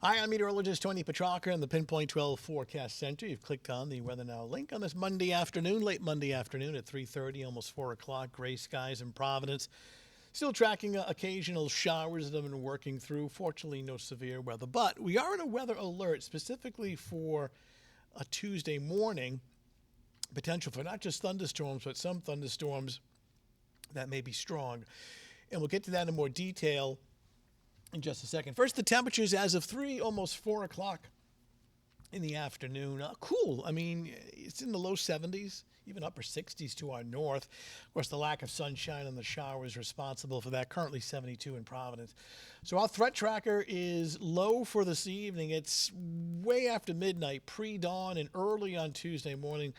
Hi, I'm meteorologist Tony Petrarca in the Pinpoint 12 Forecast Center. You've clicked on the Weather Now link on this Monday afternoon, late Monday afternoon at 3:30, almost 4 o'clock. Gray skies in Providence. Still tracking occasional showers that have been working through. Fortunately, no severe weather. But we are in a weather alert specifically for a Tuesday morning. Potential for not just thunderstorms, but some thunderstorms that may be strong. And we'll get to that in more detail in just a second. First, the temperatures as of 3, almost 4 o'clock in the afternoon. Cool. I mean, it's in the low 70s, even upper 60s to our north. Of course, the lack of sunshine and the showers responsible for that. Currently 72 in Providence. So our threat tracker is low for this evening. It's way after midnight, pre-dawn, and early on Tuesday morning.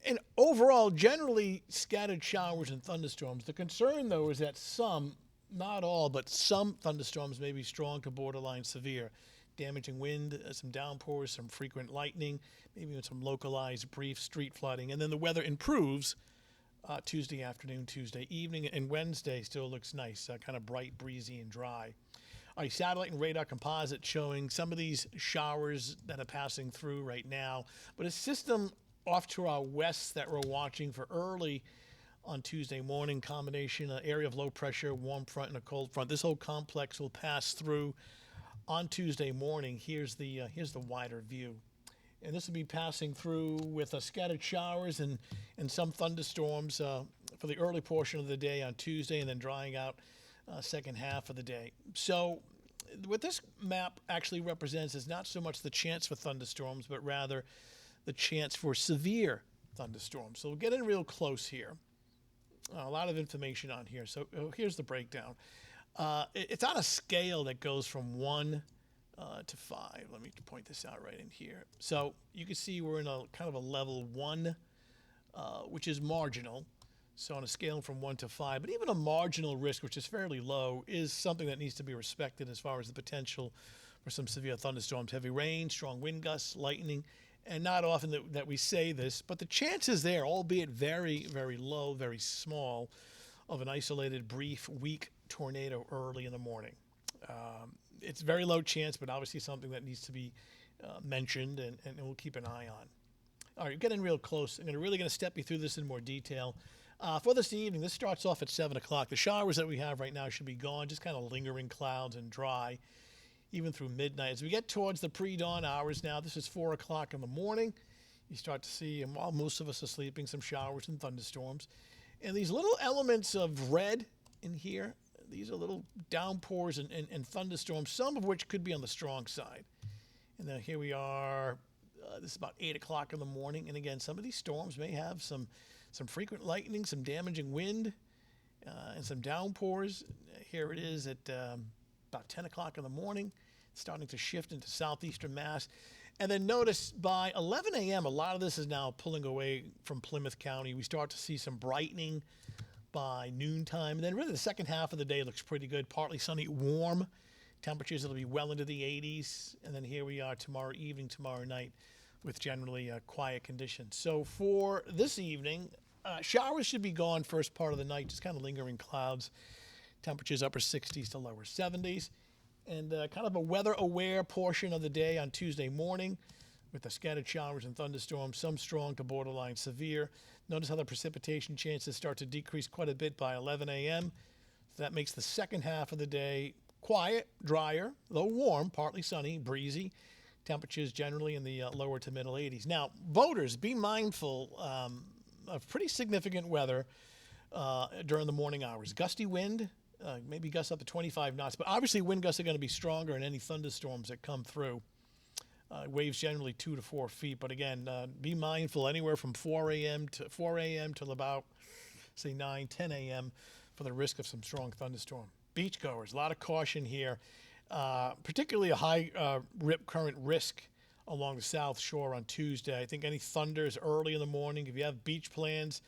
And overall, generally scattered showers and thunderstorms. The concern, though, is that some, not all, but some thunderstorms may be strong to borderline severe. Damaging wind, some downpours, some frequent lightning, maybe even some localized brief street flooding. And then the weather improves Tuesday afternoon, Tuesday evening, and Wednesday still looks nice, kind of bright, breezy, and dry. All right, satellite and radar composite showing some of these showers that are passing through right now. But a system off to our west that we're watching for early on Tuesday morning, combination area of low pressure, warm front, and a cold front. This whole complex will pass through on Tuesday morning. Here's the wider view, and this will be passing through with scattered showers and some thunderstorms for the early portion of the day on Tuesday, and then drying out second half of the day. So what this map actually represents is not so much the chance for thunderstorms, but rather the chance for severe thunderstorms. So we'll get in real close here. A lot of information on here. So here's the breakdown. It's on a scale that goes from 1 to 5. Let me point this out right in here. So you can see we're in a kind of a level 1, which is marginal. So on a scale from 1 to 5, but even a marginal risk, which is fairly low, is something that needs to be respected as far as the potential for some severe thunderstorms, heavy rain, strong wind gusts, lightning. And not often that we say this, but the chance is there, albeit very, very low, very small, of an isolated, brief, weak tornado early in the morning. It's very low chance, but obviously something that needs to be mentioned, and we'll keep an eye on. All right, getting real close. I'm really going to step you through this in more detail. For this evening, this starts off at 7 o'clock. The showers that we have right now should be gone, just kind of lingering clouds and dry, even through midnight. As we get towards the pre-dawn hours now, this is 4 o'clock in the morning. You start to see, and while most of us are sleeping, some showers and thunderstorms. And these little elements of red in here, these are little downpours and thunderstorms, some of which could be on the strong side. And then here we are, this is about 8 o'clock in the morning. And again, some of these storms may have some frequent lightning, some damaging wind, and some downpours. Here it is at about 10 o'clock in the morning, starting to shift into southeastern Mass. And then notice by 11 a.m., a lot of this is now pulling away from Plymouth County. We start to see some brightening by noontime. And then really the second half of the day looks pretty good. Partly sunny, warm. Temperatures will be well into the 80s. And then here we are tomorrow evening, tomorrow night, with generally quiet conditions. So for this evening, showers should be gone first part of the night, just kind of lingering clouds. Temperatures upper 60s to lower 70s. And kind of a weather-aware portion of the day on Tuesday morning with the scattered showers and thunderstorms, some strong to borderline severe. Notice how the precipitation chances start to decrease quite a bit by 11 a.m. So that makes the second half of the day quiet, drier, though warm, partly sunny, breezy. Temperatures generally in the lower to middle 80s. Now, voters, be mindful of pretty significant weather during the morning hours. Gusty wind. Maybe gusts up to 25 knots, but obviously wind gusts are going to be stronger in any thunderstorms that come through. Waves generally 2 to 4 feet, but again, be mindful anywhere from 4 a.m. till about, say, 9, 10 a.m. for the risk of some strong thunderstorm. Beachgoers, a lot of caution here, particularly a high rip current risk along the south shore on Tuesday. I think any thunders early in the morning, if you have beach plans,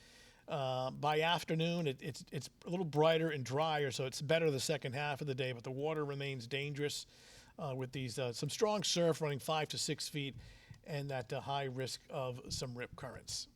by afternoon, it's a little brighter and drier, so it's better the second half of the day, but the water remains dangerous with these some strong surf running 5 to 6 feet and that high risk of some rip currents.